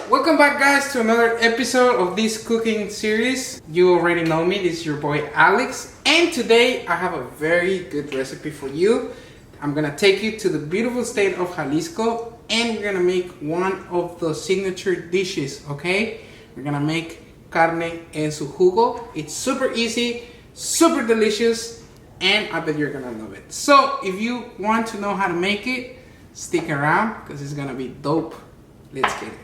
Welcome back, guys, to another episode of this cooking series. You already know me, this is your boy Alex, and today I have a very good recipe for you. I'm gonna take you to the beautiful state of Jalisco and we're gonna make one of the signature dishes, okay? We're gonna make carne en su jugo. It's super easy, super delicious, and I bet you're gonna love it. So if you want to know how to make it, stick around because it's gonna be dope. Let's get it.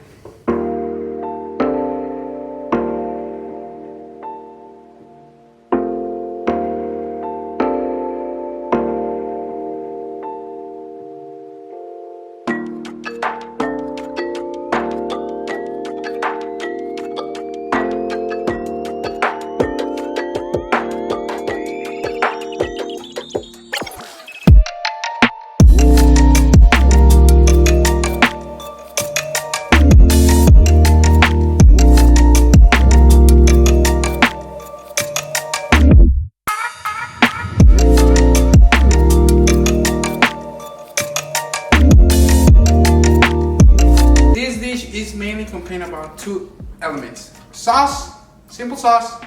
Contain about two elements: sauce, simple sauce,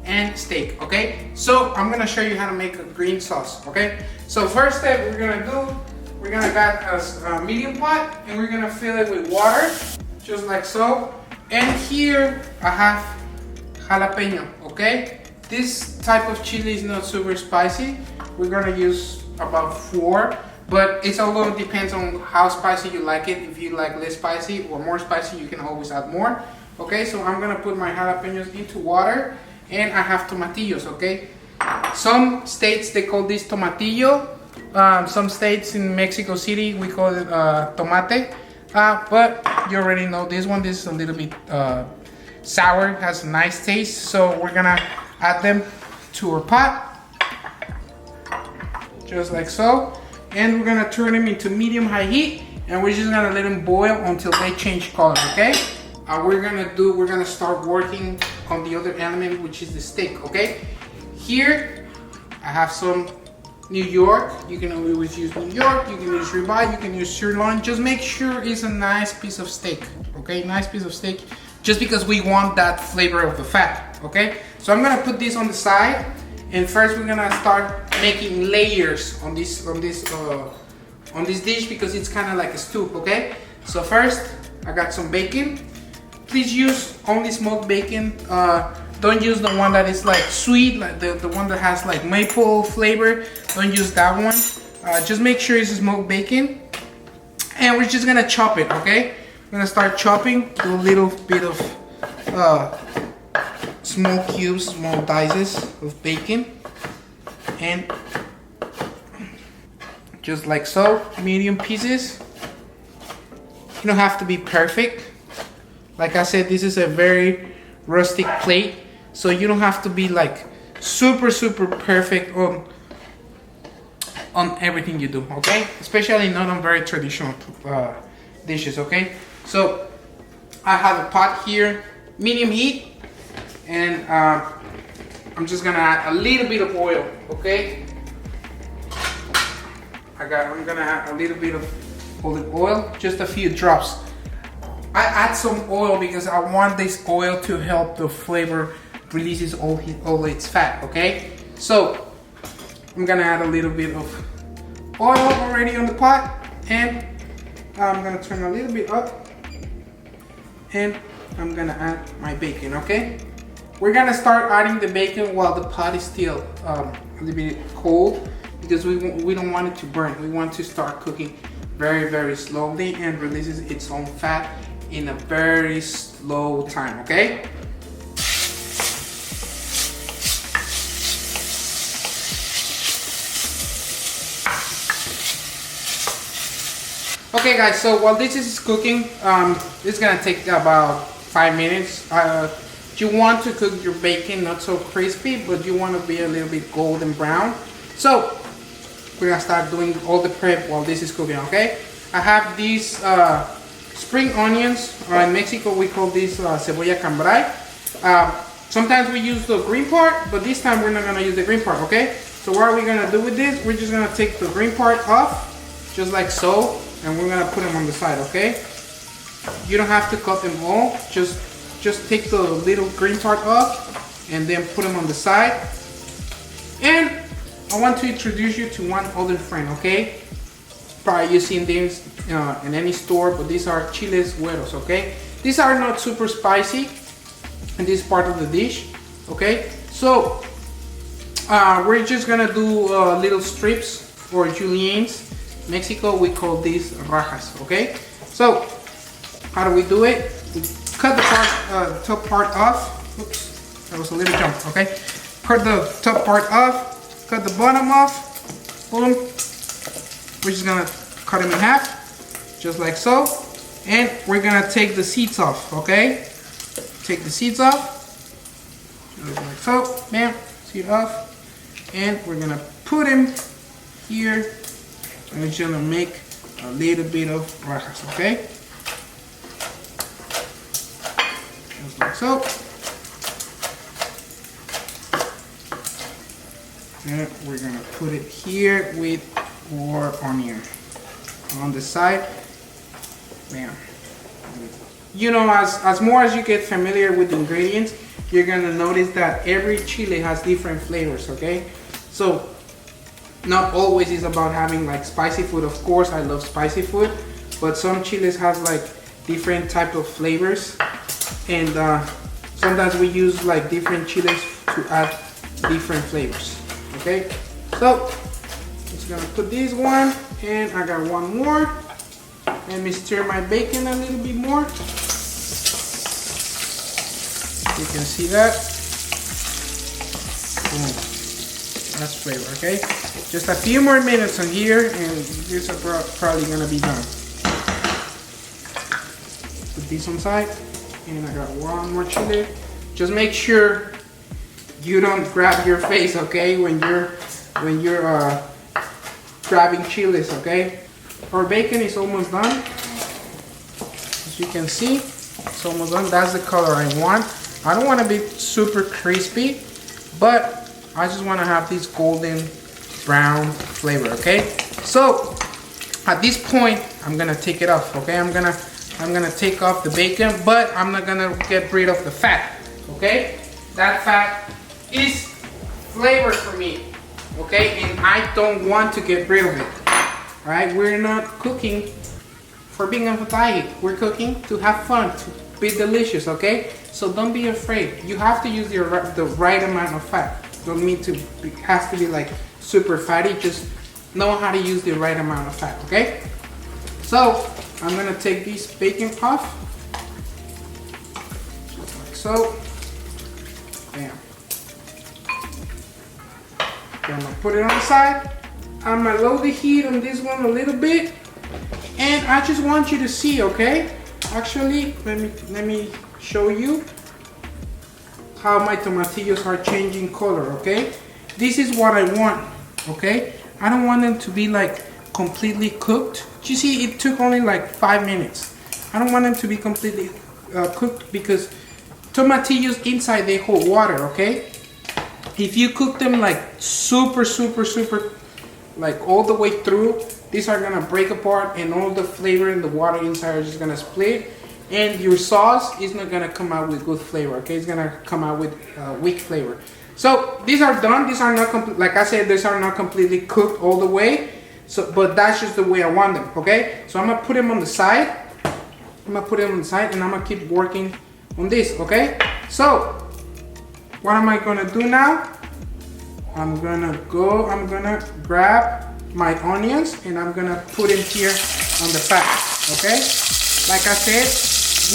and steak. Okay, so I'm gonna show you how to make a green sauce. Okay, so first step we're gonna get a medium pot and we're gonna fill it with water, just like so. And here I have jalapeno. Okay, this type of chili is not super spicy. We're gonna use about 4. But it's all depends on how spicy you like it. If you like less spicy or more spicy, you can always add more. Okay, so I'm gonna put my jalapenos into water, and I have tomatillos. Okay, some states they call this tomatillo. Some states in Mexico City we call it tomate. But you already know this one. This is a little bit sour, has a nice taste. So we're gonna add them to our pot, just like so. And we're gonna turn them into medium-high heat, and we're just gonna let them boil until they change color. Okay? We're gonna start working on the other element, which is the steak. Okay? Here I have some New York. You can always use New York. You can use Ribeye. You can use Sirloin. Just make sure it's a nice piece of steak. Okay? Nice piece of steak. Just because we want that flavor of the fat. Okay? So I'm gonna put this on the side. And first we're gonna start making layers on this dish because it's kind of like a stew, okay? So first I got some bacon. Please use only smoked bacon. Don't use the one that is like sweet, like the one that has like maple flavor. Don't use that one. Just make sure it's smoked bacon. And we're just gonna chop it, okay? We're gonna start chopping, do a little bit of small cubes, small dices of bacon, and just like so, medium pieces. You don't have to be perfect. Like I said, this is a very rustic plate, so you don't have to be like super perfect on everything you do, okay? Especially not on very traditional dishes, okay? So I have a pot here, medium heat. And I'm just gonna add a little bit of oil, okay? I'm gonna add a little bit of olive oil, just a few drops. I add some oil because I want this oil to help the flavor releases all its fat, okay? So I'm gonna add a little bit of oil already on the pot, and I'm gonna turn a little bit up, and I'm gonna add my bacon, okay? We're gonna start adding the bacon while the pot is still a little bit cold because we don't want it to burn. We want to start cooking very slowly and releases its own fat in a very slow time, okay? Okay guys, so while this is cooking, it's gonna take about 5 minutes. You want to cook your bacon not so crispy, but you want to be a little bit golden brown. So we're gonna start doing all the prep while this is cooking, okay? I have these spring onions, or in Mexico we call this cebolla cambray. Sometimes we use the green part, but this time we're not gonna use the green part, okay? So what are we gonna do with this? We're just gonna take the green part off, just like so, and we're gonna put them on the side, okay? You don't have to cut them all. Just take the little green part off and then put them on the side. And I want to introduce you to one other friend, okay? Probably you've seen these in any store, but these are Chiles gueros, okay? These are not super spicy in this part of the dish, okay? So we're just gonna do little strips or juliennes. Mexico, we call these rajas, okay? So how do we do it? We cut the top part off. Oops, that was a little jump, okay? Cut the top part off, cut the bottom off, boom. We're just gonna cut them in half, just like so. And we're gonna take the seeds off, okay? Take the seeds off, just like so, bam, seed off. And we're gonna put them here, and we're just gonna make a little bit of rajas, okay? Just like so. And we're gonna put it here with our onion on the side. Bam. You know, as more as you get familiar with the ingredients, you're gonna notice that every chile has different flavors, okay? So not always is about having like spicy food. Of course, I love spicy food, but some chiles has like different type of flavors, and sometimes we use like different chiles to add different flavors. Okay, so I'm just gonna put this one, and I got one more. Let me stir my bacon a little bit more. You can see that. Boom. That's flavor, okay? Just a few more minutes on here, and these are probably gonna be done. Put these on side, and I got one more chile. Just make sure you don't grab your face, okay? When you're grabbing chiles, okay? Our bacon is almost done. As you can see, it's almost done. That's the color I want. I don't want to be super crispy, but I just want to have this golden brown flavor, okay? So at this point, I'm gonna take it off, okay? I'm gonna take off the bacon, but I'm not gonna get rid of the fat, okay? That fat is flavor for me, okay? And I don't want to get rid of it. All right, we're not cooking for being on a diet. We're cooking to have fun, to be delicious, okay? So don't be afraid. You have to use the right amount of fat. Don't mean to, it has to be like super fatty. Just know how to use the right amount of fat, okay? So I'm gonna take this bacon off, just like so. Bam. Okay, I'm gonna put it on the side. I'm gonna lower the heat on this one a little bit, and I just want you to see, okay? Actually, let me show you how my tomatillos are changing color, okay? This is what I want, okay? I don't want them to be like completely cooked. You see, it took only like 5 minutes. I don't want them to be completely cooked, because tomatillos inside they hold water, okay? If you cook them like super like all the way through, these are gonna break apart, and all the flavor in the water inside are just gonna split, and your sauce is not gonna come out with good flavor, okay? It's gonna come out with weak flavor. So these are done. These are not like I said, these are not completely cooked all the way. So, but that's just the way I want them, okay? So I'm gonna put them on the side. I'm gonna put them on the side, and I'm gonna keep working on this, okay? So what am I gonna do now? I'm gonna grab my onions, and I'm gonna put them here on the fat, okay? Like I said,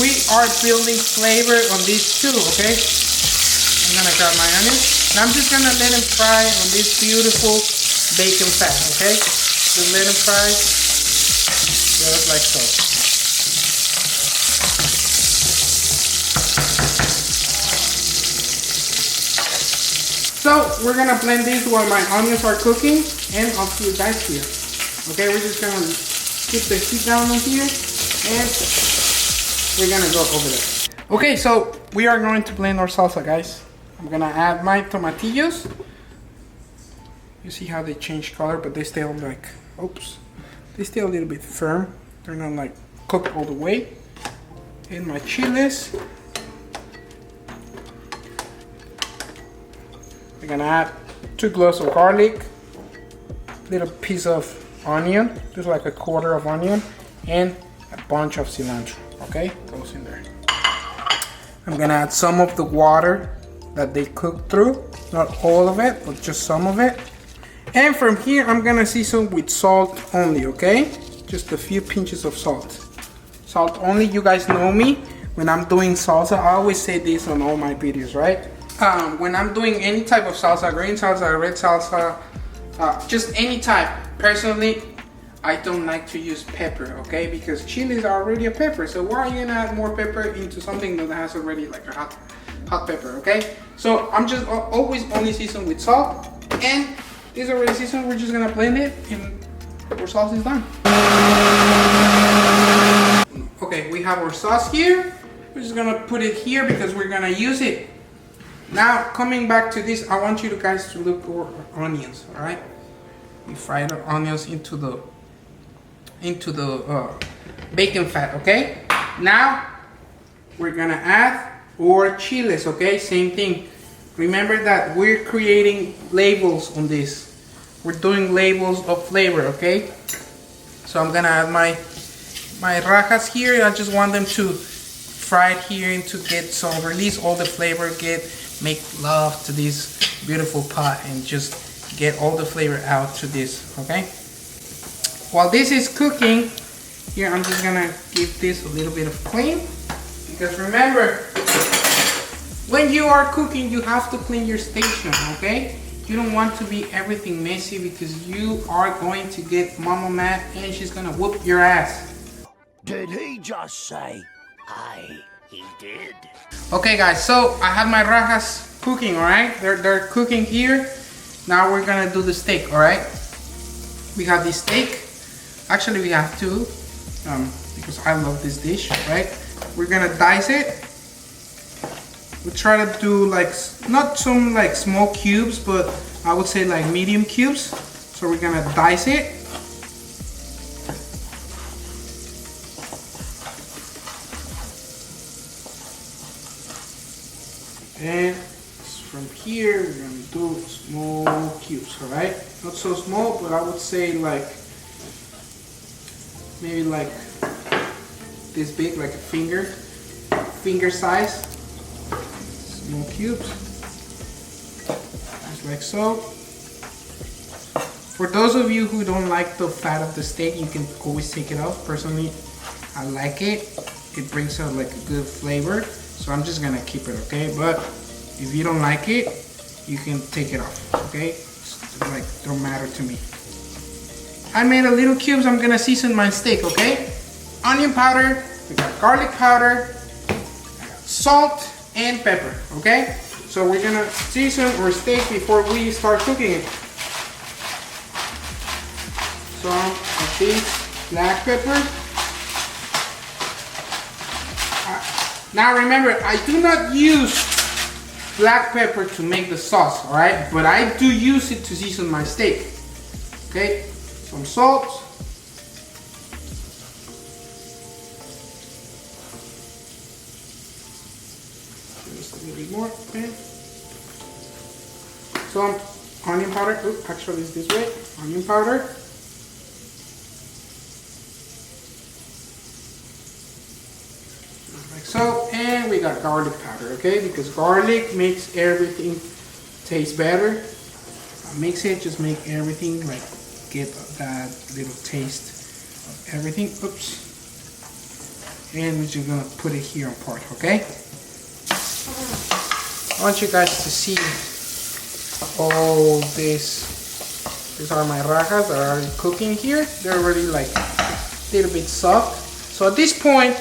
we are building flavor on these too, okay? I'm gonna grab my onions, and I'm just gonna let them fry on this beautiful bacon fat, okay? Just let them fry, just like so. So we're gonna blend this while my onions are cooking, and I'll see you guys here. Okay, we're just gonna keep the heat down on here, and we're gonna go over there. Okay, so we are going to blend our salsa, guys. I'm gonna add my tomatillos. You see how they change color, but they still like, oops, they stay a little bit firm. They're not like cooked all the way. And my chiles. We're gonna add 2 cloves of garlic, little piece of onion, just like a quarter of onion, and a bunch of cilantro. Okay, goes in there. I'm gonna add some of the water that they cooked through, not all of it, but just some of it. And from here, I'm gonna season with salt only, okay? Just a few pinches of salt. Salt only. You guys know me. When I'm doing salsa, I always say this on all my videos, right? When I'm doing any type of salsa, green salsa, red salsa, just any type, personally, I don't like to use pepper, okay? Because chili is already a pepper, so why are you gonna add more pepper into something that has already like a hot pepper, okay? So I'm just always only season with salt, and this already seasoned. We're just gonna blend it, and our sauce is done. Okay, we have our sauce here. We're just gonna put it here because we're gonna use it. Now, coming back to this, I want you guys to look for onions, all right? We fry the onions into the bacon fat, okay? Now, we're gonna add our chiles, okay? Same thing. Remember that we're creating labels on this. We're doing labels of flavor, okay? So I'm gonna add my rajas here. I just want them to fry it here and to get some, release all the flavor, make love to this beautiful pot and just get all the flavor out to this, okay? While this is cooking, here I'm just gonna give this a little bit of clean, because remember, when you are cooking, you have to clean your station, okay? You don't want to be everything messy, because you are going to get mama mad and she's gonna whoop your ass. Did he just say, aye, he did? Okay guys, so I have my rajas cooking, alright? They're cooking here. Now we're gonna do the steak, alright? We have this steak. Actually, we have two, because I love this dish, right? We're gonna dice it. We try to do like, not some like small cubes, but I would say like medium cubes. So we're gonna dice it. And from here, we're gonna do small cubes, all right? Not so small, but I would say like, maybe like this big, like a finger size. Small cubes, just like so. For those of you who don't like the fat of the steak, you can always take it off. Personally, I like it. It brings out like a good flavor. So I'm just gonna keep it, okay? But if you don't like it, you can take it off, okay? It's like, don't matter to me. I made a little cubes. I'm gonna season my steak, okay? Onion powder, we got garlic powder, I got salt and pepper, okay? So we're gonna season our steak before we start cooking it. Some of this black pepper. Now remember, I do not use black pepper to make the sauce, all right? But I do use it to season my steak, okay? Some salt. Just a little bit more, okay? Some onion powder. Oops, actually it's this way. Onion powder. Like so, and we got garlic powder, okay? Because garlic makes everything taste better. Mix it, just make everything like get that little taste of everything. Oops. And we're just gonna put it here on part, okay? I want you guys to see all this. These are my rajas that are already cooking here. They're already like a little bit soft. So at this point,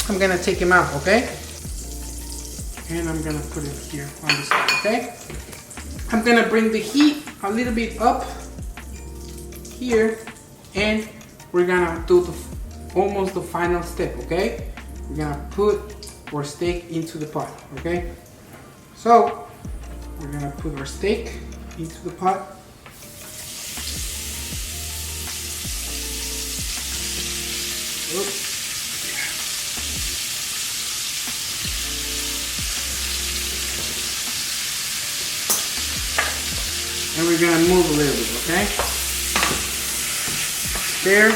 I'm gonna take them out, okay? And I'm gonna put it here on this side, okay? I'm gonna bring the heat a little bit up here, and we're gonna do almost the final step, okay? We're gonna put our steak into the pot, okay? So we're gonna put our steak into the pot. Oops. And we're gonna move a little bit, okay? There.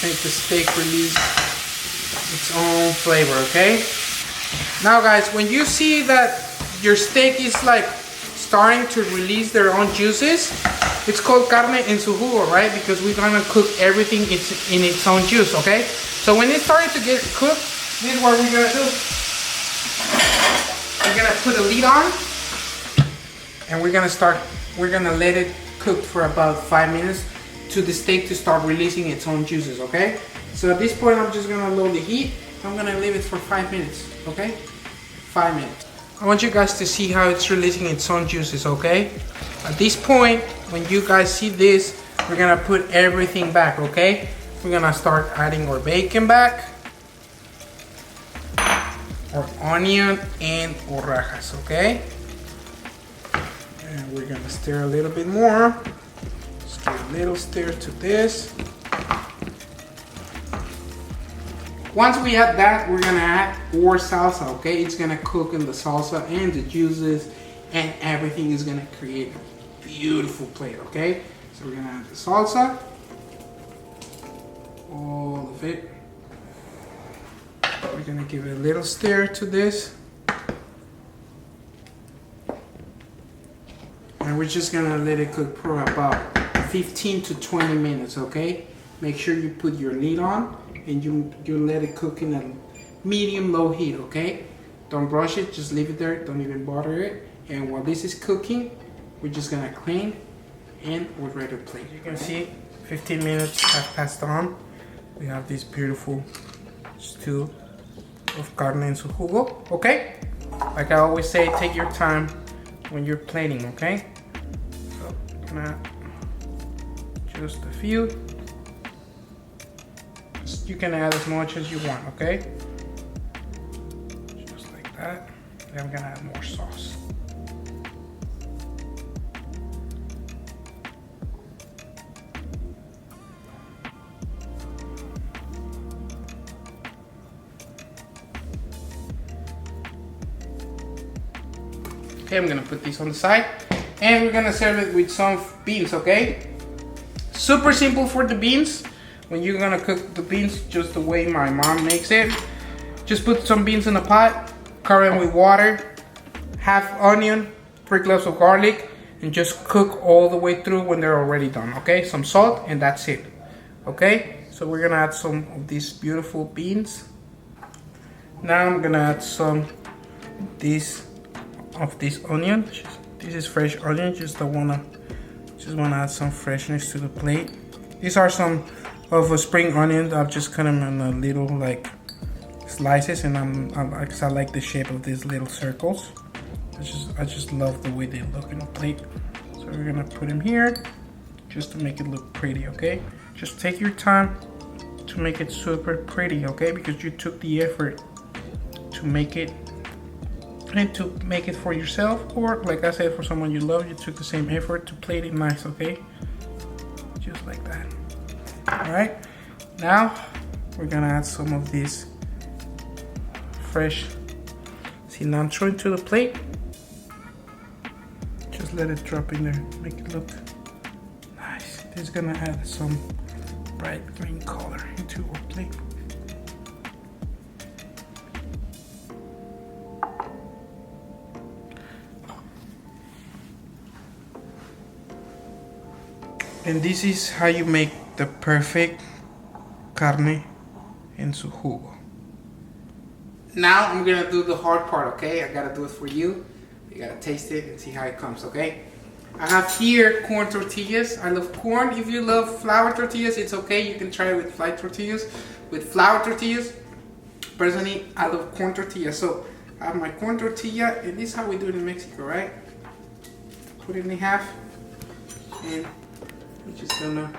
Make the steak release its own flavor, okay? Now guys, when you see that your steak is like starting to release their own juices, it's called carne en su jugo, right? Because we're gonna cook everything in its own juice, okay? So when it's starting to get cooked, this is what we're gonna do. We're gonna put a lid on, and we're gonna let it cook for about 5 minutes to the steak to start releasing its own juices, okay? So at this point, I'm just gonna lower the heat. I'm gonna leave it for 5 minutes, okay? 5 minutes. I want you guys to see how it's releasing its own juices, okay? At this point, when you guys see this, we're gonna put everything back, okay? We're gonna start adding our bacon back, our onion, and our rajas, okay? And we're gonna stir a little bit more. Just give a little stir to this. Once we add that, we're gonna add our salsa, okay? It's gonna cook in the salsa and the juices, and everything is gonna create a beautiful plate, okay? So we're gonna add the salsa, all of it. We're gonna give it a little stir to this. And we're just gonna let it cook for about 15 to 20 minutes, okay? Make sure you put your lid on and you let it cook in a medium-low heat, okay? Don't brush it, just leave it there, don't even bother it. And while this is cooking, we're just gonna clean and we're ready to plate. You can see 15 minutes have passed on. We have this beautiful stew of carne en su jugo, okay? Like I always say, take your time when you're plating, okay? So, gonna just a few. You can add as much as you want, okay? Just like that. Then I'm gonna add more sauce. Okay, I'm gonna put this on the side and we're gonna serve it with some beans, okay? Super simple for the beans. When you're gonna cook the beans just the way my mom makes it, just put some beans in a pot, cover them with water, half onion, 3 cloves of garlic, and just cook all the way through when they're already done, okay? Some salt and that's it, okay? So we're gonna add some of these beautiful beans. Now I'm gonna add some of this onion. This is fresh onion, just wanna add some freshness to the plate. These are some of a spring onion. I've just cut them in a little like slices, and I like the shape of these little circles. I just love the way they look in a plate. So we're gonna put them here just to make it look pretty, okay? Just take your time to make it super pretty, okay? Because you took the effort to make it and to make it for yourself, or like I said, for someone you love. You took the same effort to plate it nice, okay? Just like that. All right, now we're gonna add some of this fresh cilantro into the plate. Just let it drop in there, make it look nice. This is gonna add some bright green color into our plate. And this is how you make the perfect carne en su jugo. Now I'm gonna do the hard part, okay? I gotta do it for you. You gotta taste it and see how it comes, okay? I have here corn tortillas. I love corn. If you love flour tortillas, it's okay. You can try it with flour tortillas. Personally, I love corn tortillas. So I have my corn tortilla, and this is how we do it in Mexico, right? Put it in half, and we're just gonna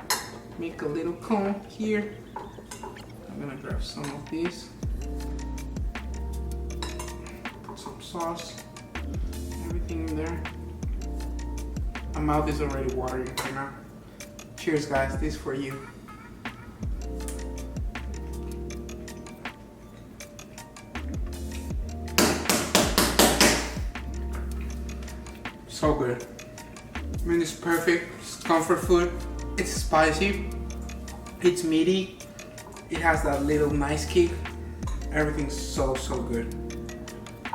make a little cone here. I'm gonna grab some of these. Put some sauce, everything in there. My mouth is already watering right now. Cheers, guys. This is for you. So good. I mean, it's perfect. It's comfort food. It's spicy. It's meaty. It has that little nice kick. Everything's so good.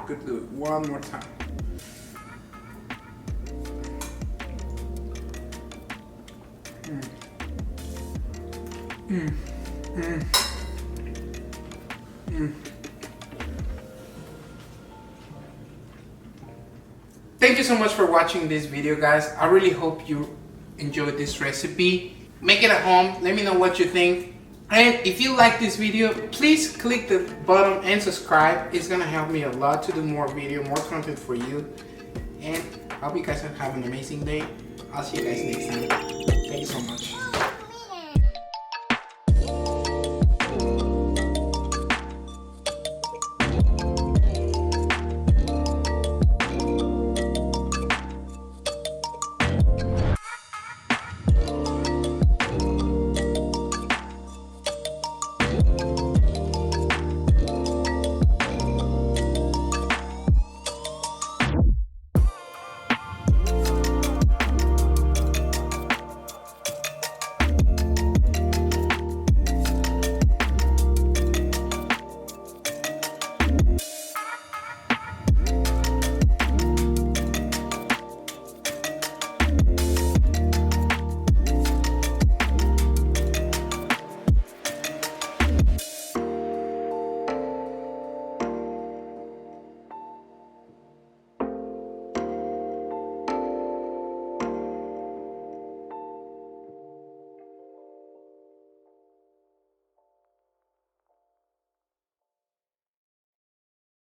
Good, do it one more time. Thank you so much for watching this video, guys. I really hope you enjoyed this recipe. Make it at home. Let me know what you think. And if you like this video, please click the button and subscribe. It's gonna help me a lot to do more content for you. And I hope you guys have an amazing day. I'll see you guys next time. Thank you so much.